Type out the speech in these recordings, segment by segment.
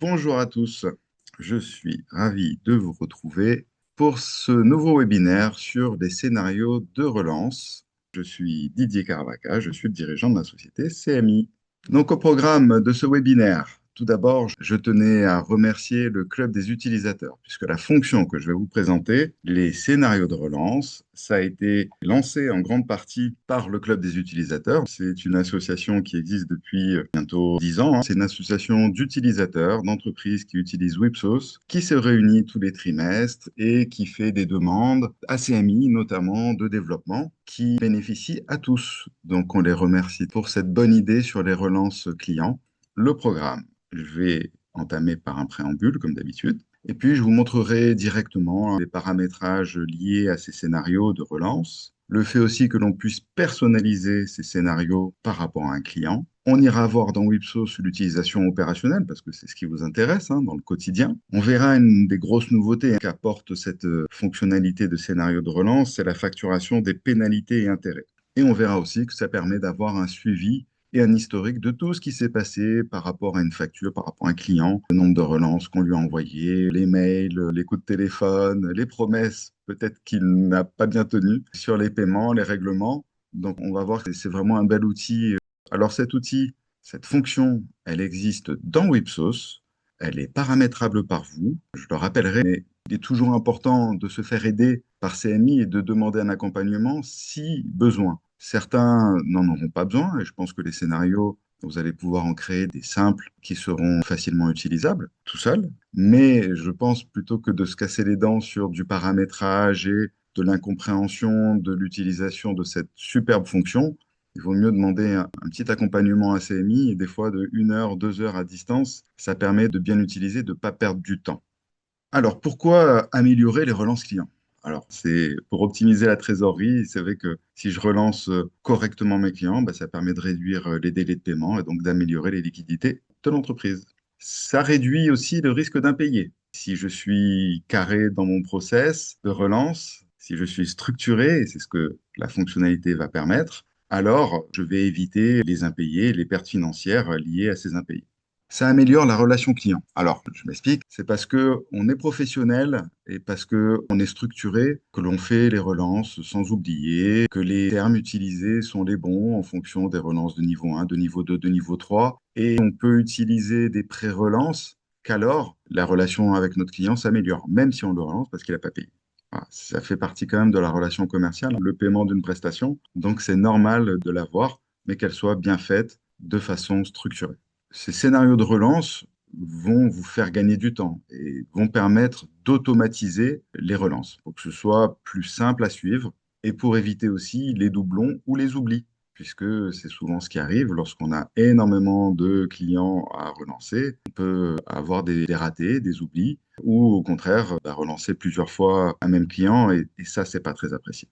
Bonjour à tous, je suis ravi de vous retrouver pour ce nouveau webinaire sur des scénarios de relance. Je suis Didier Caravaca, je suis le dirigeant de la société CMI. Donc au programme de ce webinaire, tout d'abord, je tenais à remercier le club des utilisateurs, puisque la fonction que je vais vous présenter, les scénarios de relance, ça a été lancé en grande partie par le club des utilisateurs. C'est une association qui existe depuis bientôt 10 ans. C'est une association d'utilisateurs, d'entreprises qui utilisent Wipsos, qui se réunit tous les trimestres et qui fait des demandes à CMI, notamment de développement, qui bénéficient à tous. Donc on les remercie pour cette bonne idée sur les relances clients. Le programme. Je vais entamer par un préambule, comme d'habitude. Et puis, je vous montrerai directement les paramétrages liés à ces scénarios de relance, le fait aussi que l'on puisse personnaliser ces scénarios par rapport à un client. On ira voir dans Wipsos l'utilisation opérationnelle, parce que c'est ce qui vous intéresse dans le quotidien. On verra une des grosses nouveautés qu'apporte cette fonctionnalité de scénario de relance, c'est la facturation des pénalités et intérêts. Et on verra aussi que ça permet d'avoir un suivi et un historique de tout ce qui s'est passé par rapport à une facture, par rapport à un client, le nombre de relances qu'on lui a envoyées, les mails, les coups de téléphone, les promesses peut-être qu'il n'a pas bien tenues sur les paiements, les règlements. Donc on va voir que c'est vraiment un bel outil. Alors cet outil, cette fonction, elle existe dans Wipsos, elle est paramétrable par vous, je le rappellerai, mais il est toujours important de se faire aider par CMI et de demander un accompagnement si besoin. Certains n'en auront pas besoin et je pense que les scénarios, vous allez pouvoir en créer des simples qui seront facilement utilisables tout seul. Mais je pense plutôt que de se casser les dents sur du paramétrage et de l'incompréhension de l'utilisation de cette superbe fonction, il vaut mieux demander un petit accompagnement à CMI et des fois de 1 heure, 2 heures à distance. Ça permet de bien l'utiliser, de ne pas perdre du temps. Alors, pourquoi améliorer les relances clients? Alors, c'est pour optimiser la trésorerie. C'est vrai que si je relance correctement mes clients, bah, ça permet de réduire les délais de paiement et donc d'améliorer les liquidités de l'entreprise. Ça réduit aussi le risque d'impayé. Si je suis carré dans mon process de relance, si je suis structuré, et c'est ce que la fonctionnalité va permettre, alors je vais éviter les impayés, les pertes financières liées à ces impayés. Ça améliore la relation client. Alors, je m'explique, c'est parce que on est professionnel et parce que on est structuré que l'on fait les relances sans oublier que les termes utilisés sont les bons en fonction des relances de niveau 1, de niveau 2, de niveau 3. Et on peut utiliser des pré-relances qu'alors la relation avec notre client s'améliore, même si on le relance parce qu'il n'a pas payé. Voilà, ça fait partie quand même de la relation commerciale, le paiement d'une prestation. Donc, c'est normal de l'avoir, mais qu'elle soit bien faite de façon structurée. Ces scénarios de relance vont vous faire gagner du temps et vont permettre d'automatiser les relances pour que ce soit plus simple à suivre et pour éviter aussi les doublons ou les oublis, puisque c'est souvent ce qui arrive lorsqu'on a énormément de clients à relancer. On peut avoir des ratés, des oublis, ou au contraire, relancer plusieurs fois un même client et ça, c'est pas très apprécié.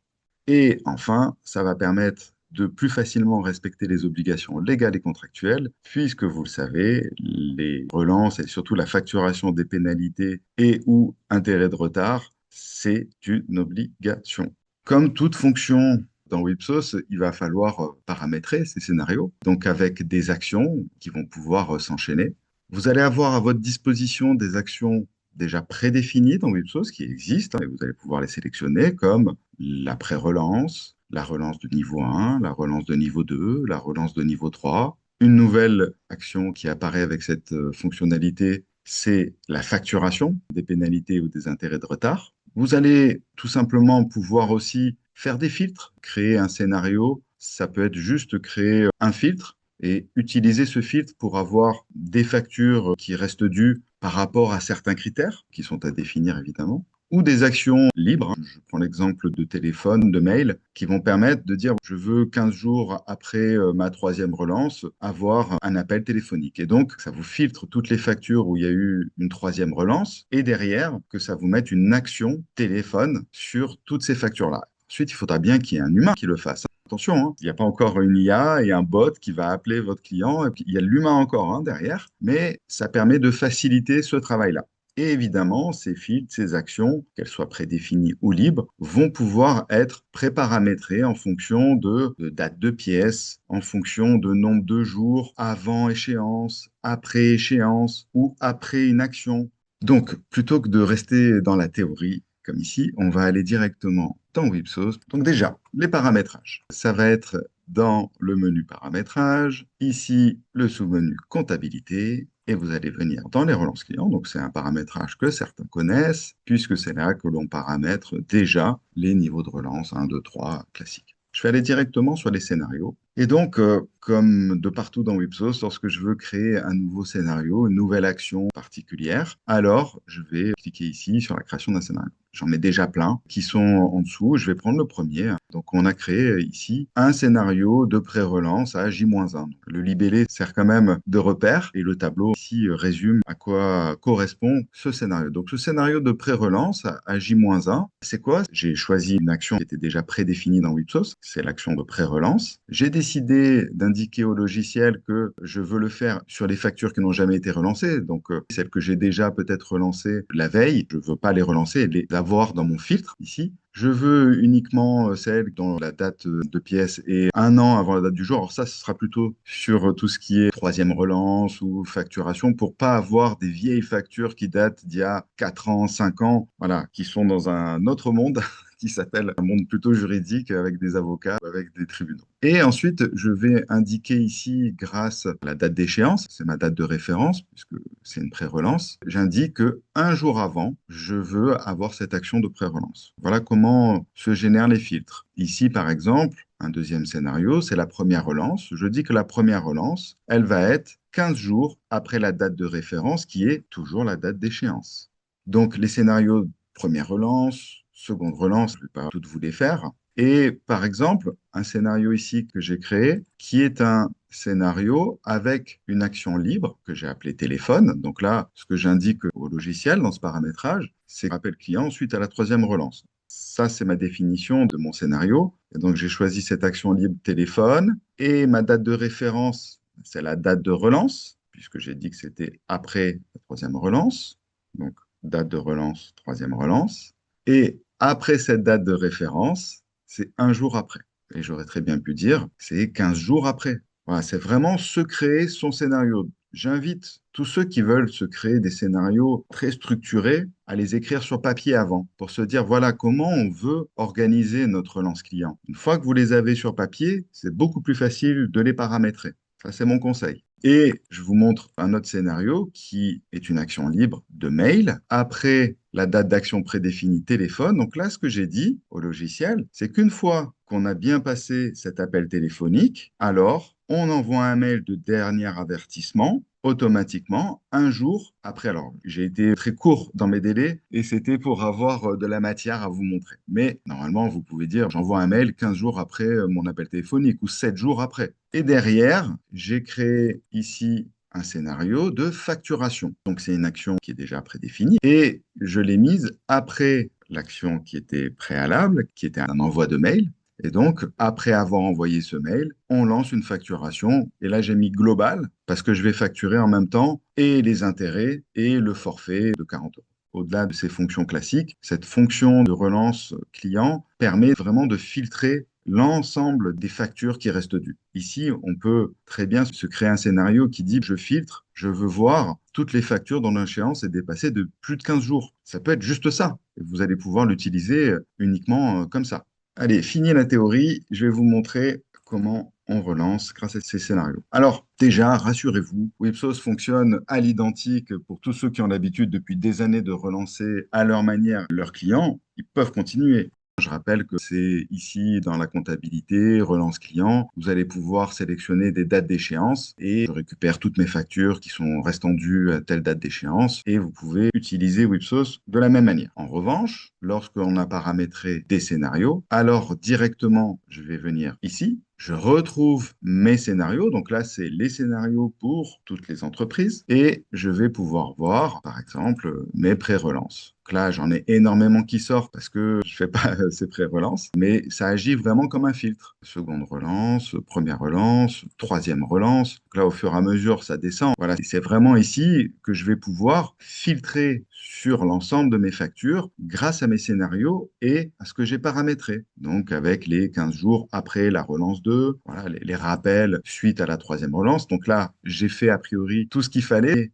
Et enfin, ça va permettre de plus facilement respecter les obligations légales et contractuelles, puisque vous le savez, les relances et surtout la facturation des pénalités et ou intérêts de retard, c'est une obligation. Comme toute fonction dans Wipsos, il va falloir paramétrer ces scénarios, donc avec des actions qui vont pouvoir s'enchaîner. Vous allez avoir à votre disposition des actions déjà prédéfinies dans Wipsos qui existent, et vous allez pouvoir les sélectionner comme la pré-relance, la relance de niveau 1, la relance de niveau 2, la relance de niveau 3. Une nouvelle action qui apparaît avec cette fonctionnalité, c'est la facturation des pénalités ou des intérêts de retard. Vous allez tout simplement pouvoir aussi faire des filtres, créer un scénario. Ça peut être juste créer un filtre et utiliser ce filtre pour avoir des factures qui restent dues par rapport à certains critères qui sont à définir évidemment, ou des actions libres. Je prends l'exemple de téléphone, de mail, qui vont permettre de dire je veux 15 jours après ma troisième relance avoir un appel téléphonique. Et donc, ça vous filtre toutes les factures où il y a eu une troisième relance et derrière, que ça vous mette une action téléphone sur toutes ces factures-là. Ensuite, il faudra bien qu'il y ait un humain qui le fasse. Attention, il n'y a pas encore une IA et un bot qui va appeler votre client. Et puis, il y a l'humain encore derrière, mais ça permet de faciliter ce travail-là. Et évidemment, ces filtres, ces actions, qu'elles soient prédéfinies ou libres, vont pouvoir être préparamétrées en fonction de date de pièce, en fonction de nombre de jours avant échéance, après échéance ou après une action. Donc, plutôt que de rester dans la théorie, comme ici, on va aller directement dans Wipsos. Donc déjà, les paramétrages. Ça va être dans le menu paramétrage, ici le sous-menu comptabilité, et vous allez venir dans les relances clients. Donc c'est un paramétrage que certains connaissent, puisque c'est là que l'on paramètre déjà les niveaux de relance 1, 2, 3 classiques. Je vais aller directement sur les scénarios. Et donc, comme de partout dans Wipsos, lorsque je veux créer un nouveau scénario, une nouvelle action particulière, alors je vais cliquer ici sur la création d'un scénario. J'en mets déjà plein qui sont en dessous. Je vais prendre le premier. Donc, on a créé ici un scénario de pré-relance à J-1. Le libellé sert quand même de repère et le tableau ici résume à quoi correspond ce scénario. Donc, ce scénario de pré-relance à J-1, c'est quoi? J'ai choisi une action qui était déjà prédéfinie dans Wipsos. C'est l'action de pré-relance. J'ai décidé d'indiquer au logiciel que je veux le faire sur les factures qui n'ont jamais été relancées. Donc, celles que j'ai déjà peut-être relancées la veille, je ne veux pas les relancer et les avoir dans mon filtre ici. Je veux uniquement celles dont la date de pièce est un an avant la date du jour. Alors ça, ce sera plutôt sur tout ce qui est troisième relance ou facturation pour pas avoir des vieilles factures qui datent d'il y a 4 ans, 5 ans, voilà, qui sont dans un autre monde qui s'appelle un monde plutôt juridique avec des avocats, avec des tribunaux. Et ensuite, je vais indiquer ici, grâce à la date d'échéance, c'est ma date de référence, puisque c'est une pré-relance, j'indique que un jour avant, je veux avoir cette action de pré-relance. Voilà comment se génèrent les filtres. Ici, par exemple, un deuxième scénario, c'est la première relance. Je dis que la première relance, elle va être 15 jours après la date de référence, qui est toujours la date d'échéance. Donc, les scénarios première relance, seconde relance, je ne vais pas toutes vous les faire. Et par exemple, un scénario ici que j'ai créé, qui est un scénario avec une action libre que j'ai appelée téléphone. Donc là, ce que j'indique au logiciel dans ce paramétrage, c'est appel client suite à la troisième relance. Ça, c'est ma définition de mon scénario. Et donc, j'ai choisi cette action libre téléphone. Et ma date de référence, c'est la date de relance, puisque j'ai dit que c'était après la troisième relance. Donc, date de relance, troisième relance. Et après cette date de référence, c'est un jour après. Et j'aurais très bien pu dire, c'est 15 jours après. Voilà, c'est vraiment se créer son scénario. J'invite tous ceux qui veulent se créer des scénarios très structurés à les écrire sur papier avant pour se dire, voilà comment on veut organiser notre relance client. Une fois que vous les avez sur papier, c'est beaucoup plus facile de les paramétrer. Ça, c'est mon conseil. Et je vous montre un autre scénario qui est une action libre de mail après la date d'action prédéfinie téléphone. Donc là, ce que j'ai dit au logiciel, c'est qu'une fois qu'on a bien passé cet appel téléphonique, alors on envoie un mail de dernier avertissement automatiquement un jour après. Alors, j'ai été très court dans mes délais et c'était pour avoir de la matière à vous montrer. Mais normalement, vous pouvez dire, j'envoie un mail 15 jours après mon appel téléphonique ou 7 jours après. Et derrière, j'ai créé ici un scénario de facturation. Donc, c'est une action qui est déjà prédéfinie et je l'ai mise après l'action qui était préalable, qui était un envoi de mail. Et donc, après avoir envoyé ce mail, on lance une facturation. Et là, j'ai mis global parce que je vais facturer en même temps et les intérêts et le forfait de 40 euros. Au-delà de ces fonctions classiques, cette fonction de relance client permet vraiment de filtrer l'ensemble des factures qui restent dues. Ici, on peut très bien se créer un scénario qui dit je filtre, je veux voir toutes les factures dont l'échéance est dépassée de plus de 15 jours. Ça peut être juste ça. Et vous allez pouvoir l'utiliser uniquement comme ça. Allez, fini la théorie, je vais vous montrer comment on relance grâce à ces scénarios. Alors, déjà, rassurez-vous, Wipsos fonctionne à l'identique pour tous ceux qui ont l'habitude depuis des années de relancer à leur manière leurs clients. Ils peuvent continuer. Je rappelle que c'est ici dans la comptabilité, relance client, vous allez pouvoir sélectionner des dates d'échéance et je récupère toutes mes factures qui sont restant dues à telle date d'échéance et vous pouvez utiliser Wipsos de la même manière. En revanche, lorsqu'on a paramétré des scénarios, alors directement, je vais venir ici, je retrouve mes scénarios. Donc là, c'est les scénarios pour toutes les entreprises et je vais pouvoir voir, par exemple, mes pré-relances. Là, j'en ai énormément qui sortent parce que je fais pas ces pré-relances, mais ça agit vraiment comme un filtre. Seconde relance, première relance, troisième relance. Donc là, au fur et à mesure, ça descend. Voilà, c'est vraiment ici que je vais pouvoir filtrer sur l'ensemble de mes factures grâce à mes scénarios et à ce que j'ai paramétré. Donc, avec les 15 jours après la relance 2, voilà, les rappels suite à la troisième relance. Donc là, j'ai fait a priori tout ce qu'il fallait.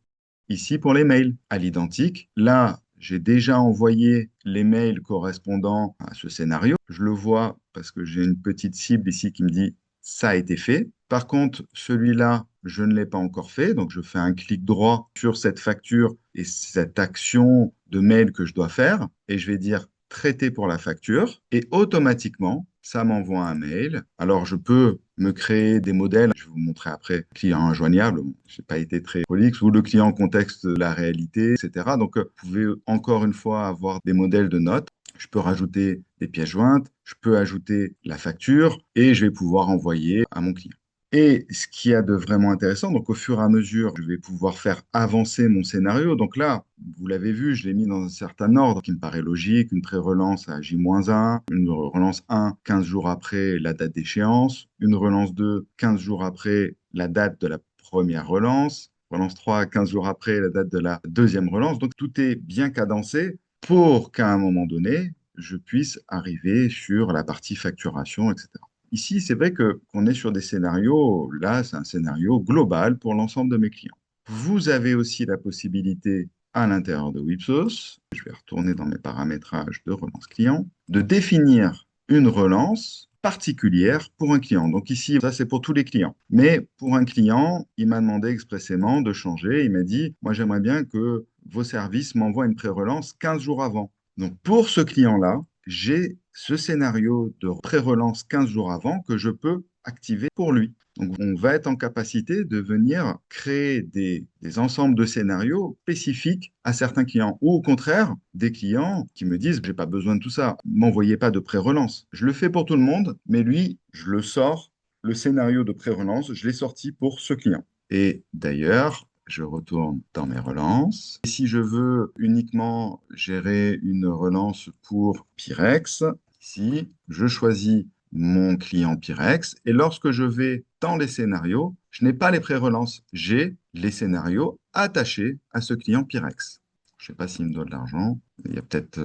Ici, pour les mails, à l'identique, là, j'ai déjà envoyé les mails correspondant à ce scénario. Je le vois parce que j'ai une petite cible ici qui me dit ça a été fait. Par contre, celui-là, je ne l'ai pas encore fait. Donc, je fais un clic droit sur cette facture et cette action de mail que je dois faire. Et je vais dire traiter pour la facture. Et automatiquement, ça m'envoie un mail. Alors, je peux me créer des modèles. Je vais vous montrer après client injoignable. Bon, je n'ai pas été très prolixe, ou le client en contexte de la réalité, etc. Donc, vous pouvez encore une fois avoir des modèles de notes. Je peux rajouter des pièces jointes, je peux ajouter la facture et je vais pouvoir envoyer à mon client. Et ce qu'il y a de vraiment intéressant, donc au fur et à mesure, je vais pouvoir faire avancer mon scénario. Donc là, vous l'avez vu, je l'ai mis dans un certain ordre qui me paraît logique. Une pré-relance à J-1, une relance 1, 15 jours après la date d'échéance, une relance 2, 15 jours après la date de la première relance, relance 3, 15 jours après la date de la deuxième relance. Donc tout est bien cadencé pour qu'à un moment donné, je puisse arriver sur la partie facturation, etc. Ici, c'est vrai que qu'on est sur des scénarios, là, c'est un scénario global pour l'ensemble de mes clients. Vous avez aussi la possibilité à l'intérieur de Wipsos, je vais retourner dans mes paramétrages de relance client, de définir une relance particulière pour un client. Donc ici, ça c'est pour tous les clients. Mais pour un client, il m'a demandé expressément de changer. Il m'a dit, moi j'aimerais bien que vos services m'envoient une pré-relance 15 jours avant. Donc pour ce client-là, j'ai ce scénario de pré-relance 15 jours avant que je peux activer pour lui. Donc, on va être en capacité de venir créer des ensembles de scénarios spécifiques à certains clients. Ou au contraire, des clients qui me disent, j'ai pas besoin de tout ça, m'envoyez pas de pré-relance. Je le fais pour tout le monde, mais lui, je le sors, le scénario de pré-relance, je l'ai sorti pour ce client. Et d'ailleurs, je retourne dans mes relances. Et si je veux uniquement gérer une relance pour Pyrex, ici, je choisis mon client Pyrex. Et lorsque je vais dans les scénarios, je n'ai pas les pré-relances. J'ai les scénarios attachés à ce client Pyrex. Je ne sais pas s'il me doit de l'argent. Il y a peut-être...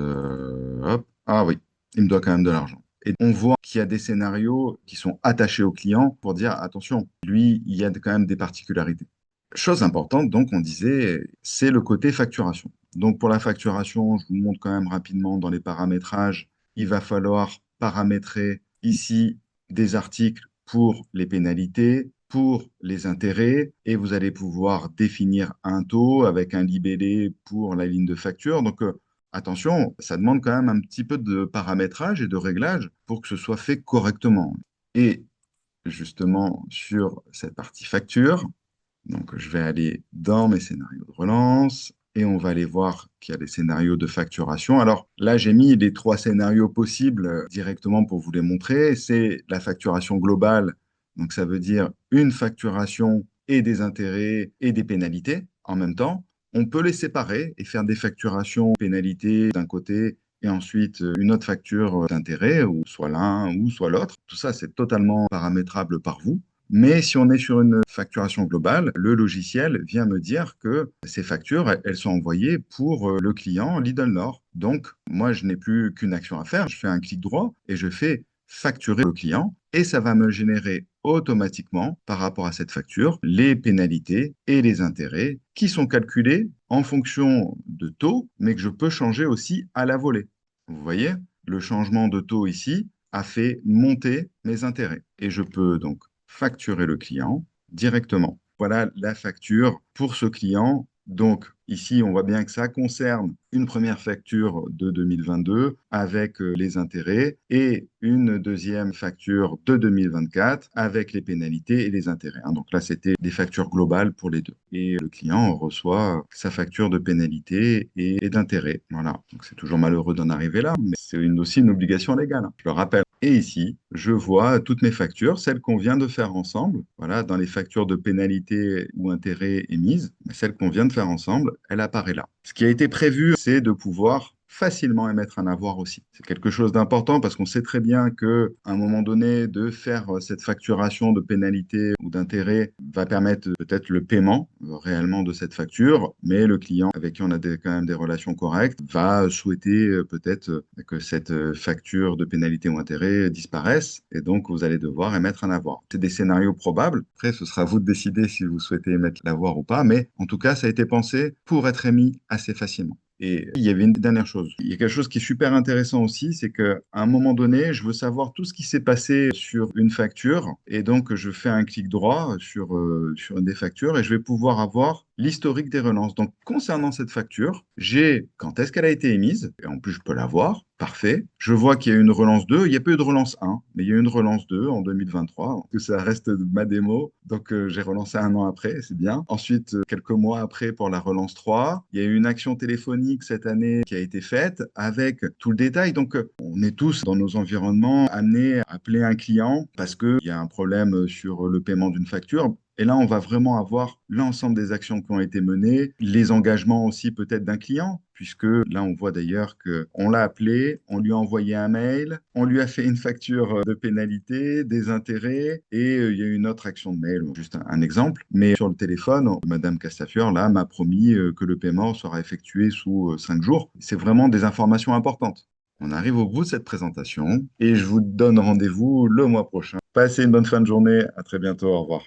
hop. Ah oui, il me doit quand même de l'argent. Et on voit qu'il y a des scénarios qui sont attachés au client pour dire, attention, lui, il y a quand même des particularités. Chose importante, donc, on disait, c'est le côté facturation. Donc, pour la facturation, je vous montre quand même rapidement dans les paramétrages, il va falloir paramétrer ici des articles pour les pénalités, pour les intérêts, et vous allez pouvoir définir un taux avec un libellé pour la ligne de facture. Donc, attention, ça demande quand même un petit peu de paramétrage et de réglage pour que ce soit fait correctement. Et justement, sur cette partie facture, donc, je vais aller dans mes scénarios de relance et on va aller voir qu'il y a des scénarios de facturation. Alors là, j'ai mis les trois scénarios possibles directement pour vous les montrer. C'est la facturation globale. Donc, ça veut dire une facturation et des intérêts et des pénalités en même temps. On peut les séparer et faire des facturations pénalités d'un côté et ensuite une autre facture d'intérêt, ou soit l'un ou soit l'autre. Tout ça, c'est totalement paramétrable par vous. Mais si on est sur une facturation globale, le logiciel vient me dire que ces factures, elles sont envoyées pour le client Lidl Nord. Donc, moi, je n'ai plus qu'une action à faire. Je fais un clic droit et je fais facturer le client et ça va me générer automatiquement, par rapport à cette facture, les pénalités et les intérêts qui sont calculés en fonction de taux, mais que je peux changer aussi à la volée. Vous voyez, le changement de taux ici a fait monter mes intérêts. Et je peux donc facturer le client directement. Voilà la facture pour ce client. Donc ici, on voit bien que ça concerne une première facture de 2022 avec les intérêts et une deuxième facture de 2024 avec les pénalités et les intérêts. Donc là, c'était des factures globales pour les deux. Et le client reçoit sa facture de pénalité et d'intérêt. Voilà. Donc c'est toujours malheureux d'en arriver là, mais c'est aussi une obligation légale, je le rappelle. Et ici, je vois toutes mes factures, celles qu'on vient de faire ensemble. Voilà, dans les factures de pénalité ou intérêt émises, celle qu'on vient de faire ensemble, elle apparaît là. Ce qui a été prévu, c'est de pouvoir facilement émettre un avoir aussi. C'est quelque chose d'important parce qu'on sait très bien qu'à un moment donné, de faire cette facturation de pénalité ou d'intérêt va permettre peut-être le paiement réellement de cette facture, mais le client avec qui on a quand même des relations correctes va souhaiter peut-être que cette facture de pénalité ou intérêt disparaisse et donc vous allez devoir émettre un avoir. C'est des scénarios probables. Après, ce sera à vous de décider si vous souhaitez émettre l'avoir ou pas, mais en tout cas, ça a été pensé pour être émis assez facilement. Et il y avait une dernière chose. Il y a quelque chose qui est super intéressant aussi, c'est qu'à un moment donné, je veux savoir tout ce qui s'est passé sur une facture. Et donc, je fais un clic droit sur une des factures et je vais pouvoir avoir l'historique des relances. Donc, concernant cette facture, j'ai quand est-ce qu'elle a été émise. Et en plus, je peux la voir. Parfait. Je vois qu'il y a eu une relance 2. Il n'y a pas eu de relance 1, mais il y a eu une relance 2 en 2023. Que ça reste ma démo. Donc, j'ai relancé un an après, c'est bien. Ensuite, quelques mois après, pour la relance 3, il y a eu une action téléphonique cette année qui a été faite avec tout le détail. Donc, on est tous dans nos environnements amenés à appeler un client parce qu'il y a un problème sur le paiement d'une facture. Et là, on va vraiment avoir l'ensemble des actions qui ont été menées, les engagements aussi peut-être d'un client, puisque là, on voit d'ailleurs qu'on l'a appelé, on lui a envoyé un mail, on lui a fait une facture de pénalité, des intérêts, et il y a eu une autre action de mail, juste un exemple. Mais sur le téléphone, Madame Castafiore, là, m'a promis que le paiement sera effectué sous 5 jours. C'est vraiment des informations importantes. On arrive au bout de cette présentation et je vous donne rendez-vous le mois prochain. Passez une bonne fin de journée. À très bientôt. Au revoir.